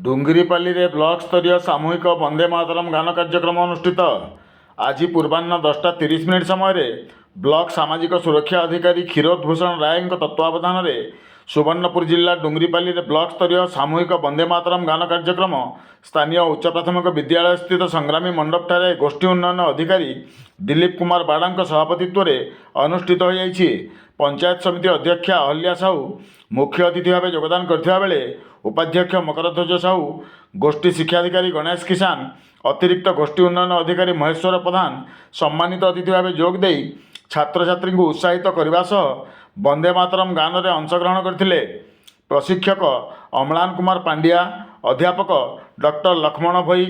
ଡୁଙ୍ଗରିପାଲିରେ block ସ୍ତରୀୟ ସାମୂହିକ ବନ୍ଦେ ମାତରମ୍ ଗାନ କାର୍ଯ୍ୟକ୍ରମ ଅନୁଷ୍ଠିତ। ଆଜି ପୂର୍ବାହ୍ନ 10:30 ସମୟରେ ବ୍ଲକ ସାମାଜିକ ସୁରକ୍ଷା ଅଧିକାରୀ କ୍ଷୀରୋଦ ଭୂଷଣ ରାୟଙ୍କ ତତ୍ତ୍ୱାବଧାନରେ ସୁବର୍ଣ୍ଣପୁର ଜିଲ୍ଲା ଡୁଙ୍ଗରିପାଲିରେ ବ୍ଲକ ସ୍ତରୀୟ ସାମୂହିକ ବନ୍ଦେ ମାତରମ୍ ଗାନ କାର୍ଯ୍ୟକ୍ରମ ସ୍ଥାନୀୟ ଉଚ୍ଚ ପ୍ରାଥମିକ ବିଦ୍ୟାଳୟ ସ୍ଥିତ ସଂଗ୍ରାମୀ ମଣ୍ଡପଠାରେ ଗୋଷ୍ଠୀ ଉନ୍ନୟନ ଅଧିକାରୀ ଦିଲ୍ଲୀପ କୁମାର ବାଡ଼ାଙ୍କ ସଭାପତିତ୍ୱରେ ଅନୁଷ୍ଠିତ ହୋଇଯାଇଛି। ପଞ୍ଚାୟତ ସମିତି ଅଧ୍ୟକ୍ଷା ଅହଲ୍ୟା ସାହୁ ମୁଖ୍ୟ ଅତିଥି ଭାବେ ଯୋଗଦାନ କରିଥିବା ବେଳେ ଉପାଧ୍ୟକ୍ଷ ମକରଧ୍ୱଜ ସାହୁ, ଗୋଷ୍ଠୀ ଶିକ୍ଷାଧିକାରୀ ଗଣେଶ କିଷାନ, ଅତିରିକ୍ତ ଗୋଷ୍ଠୀ ଉନ୍ନୟନ ଅଧିକାରୀ ମହେଶ୍ୱର ପ୍ରଧାନ ସମ୍ମାନିତ ଅତିଥି ଭାବେ ଯୋଗ ଦେଇ ଛାତ୍ରଛାତ୍ରୀଙ୍କୁ ଉତ୍ସାହିତ କରିବା ସହ ବନ୍ଦେ ମାତରମ୍ ଗାନରେ ଅଂଶଗ୍ରହଣ କରିଥିଲେ। ପ୍ରଶିକ୍ଷକ ଅମ୍ଳାନ କୁମାର ପାଣ୍ଡିଆ, ଅଧ୍ୟାପକ ଡକ୍ଟର ଲକ୍ଷ୍ମଣ ଭୋଇ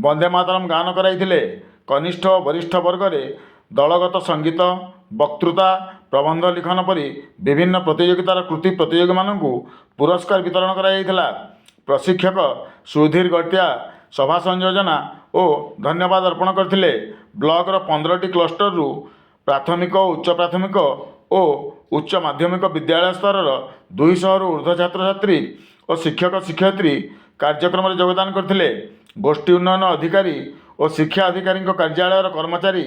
ବନ୍ଦେ ମାତରମ୍ ଗାନ କରାଇଥିଲେ। କନିଷ୍ଠ ଓ ବରିଷ୍ଠ ବର୍ଗରେ ଦଳଗତ ସଙ୍ଗୀତ, ବକ୍ତୃତା, ପ୍ରବନ୍ଧ ଲିଖନ ପରି ବିଭିନ୍ନ ପ୍ରତିଯୋଗିତାର କୃତୀ ପ୍ରତିଯୋଗୀମାନଙ୍କୁ ପୁରସ୍କାର ବିତରଣ କରାଯାଇଥିଲା। ପ୍ରଶିକ୍ଷକ ସୁଧୀର ଗଟିଆ ସଭା ସଂଯୋଜନା ଓ ଧନ୍ୟବାଦ ଅର୍ପଣ କରିଥିଲେ। ବ୍ଲକର 15ଟି କ୍ଲଷ୍ଟରରୁ ପ୍ରାଥମିକ, ଉଚ୍ଚ ପ୍ରାଥମିକ ଓ ଉଚ୍ଚ ମାଧ୍ୟମିକ ବିଦ୍ୟାଳୟ ସ୍ତରର 200ରୁ ଊର୍ଦ୍ଧ୍ୱ ଛାତ୍ରଛାତ୍ରୀ ଓ ଶିକ୍ଷକ ଶିକ୍ଷୟିତ୍ରୀ କାର୍ଯ୍ୟକ୍ରମରେ ଯୋଗଦାନ କରିଥିଲେ। ଗୋଷ୍ଠୀ ଉନ୍ନୟନ ଅଧିକାରୀ ଓ ଶିକ୍ଷା ଅଧିକାରୀଙ୍କ କାର୍ଯ୍ୟାଳୟର କର୍ମଚାରୀ,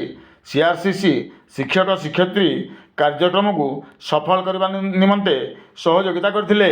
ସିଆର୍ସିସି, ଶିକ୍ଷକ ଶିକ୍ଷୟିତ୍ରୀ କାର୍ଯ୍ୟକ୍ରମକୁ ସଫଳ କରିବା ନିମନ୍ତେ ସହଯୋଗିତା କରିଥିଲେ।